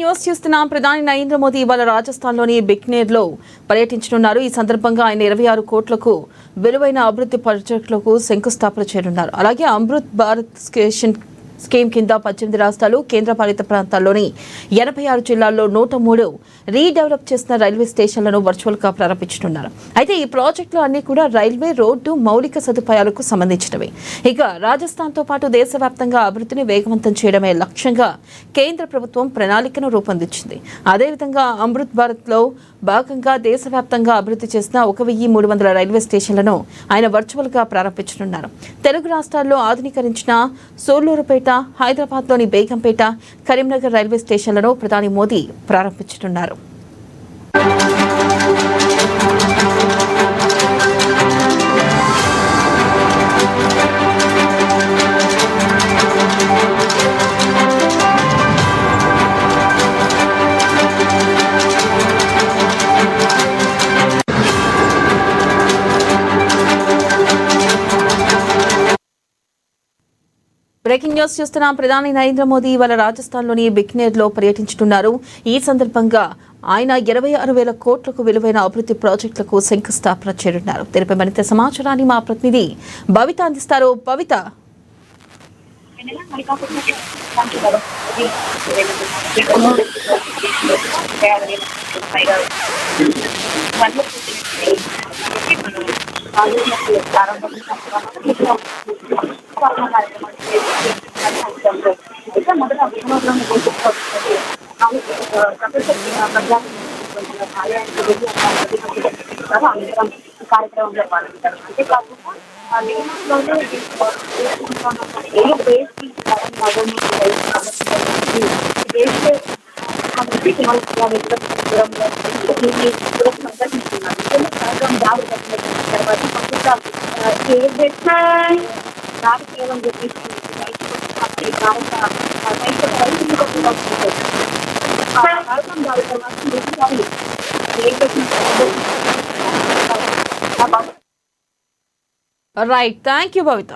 News చూస్తున్నాం. ప్రధాని నరేంద్ర మోదీ ఇవాళ రాజస్థాన్లోని బికనేర్లో పర్యటించనున్నారు. ఈ సందర్భంగా ఆయన 26 కోట్లకు విలువైన అభివృద్ధి ప్రాజెక్టులకు శంకుస్థాపన చేయనున్నారు. అలాగే అమృత్ భారత్ స్కీమ్ కింద 18 రాష్ట్రాలు, కేంద్రపాలిత ప్రాంతాల్లోని 86 జిల్లాల్లో 103 రీడెవలప్ చేసిన రైల్వే స్టేషన్లను వర్చువల్గా ప్రారంభించనున్నారు. అయితే ఈ ప్రాజెక్టులు అన్ని కూడా రైల్వే, రోడ్డు, మౌలిక సదుపాయాలకు సంబంధించినవి. ఇక రాజస్థాన్తో పాటు దేశవ్యాప్తంగా అభివృద్ధిని వేగవంతం చేయడమే లక్ష్యంగా కేంద్ర ప్రభుత్వం ప్రణాళికను రూపొందించింది. అదేవిధంగా అమృత్ భారత్లో భాగంగా దేశవ్యాప్తంగా అభివృద్ధి చేసిన 1300 రైల్వే స్టేషన్లను ఆయన వర్చువల్గా ప్రారంభించనున్నారు. తెలుగు రాష్ట్రాల్లో ఆధునీకరించిన సూళ్లూరుపేట, హైదరాబాద్లోని బేగంపేట, కరీంనగర్ రైల్వే స్టేషన్లను ప్రధాని మోదీ ప్రారంభించనున్నారు. బ్రేకింగ్ న్యూస్ చూస్తున్నాం. ప్రధాని నరేంద్ర మోదీ ఇవాళ రాజస్థాన్లోని బికనేర్లో పర్యటించనున్నారు. ఈ సందర్భంగా ఆయన 26,000 కోట్లకు విలువైన అభివృద్ధి ప్రాజెక్టులకు శంకుస్థాపన చేయనున్నారు. దీనిపై మరింత సమాచారాన్ని మా ప్రతినిధి భవిత అందిస్తారు. భవిత, మొదట కార్యక్రమంలో పాల్గొంటారు. అంతేకాకుండా రాజకీయం చెప్పేసి రైట్, థ్యాంక్ యూ భవిత.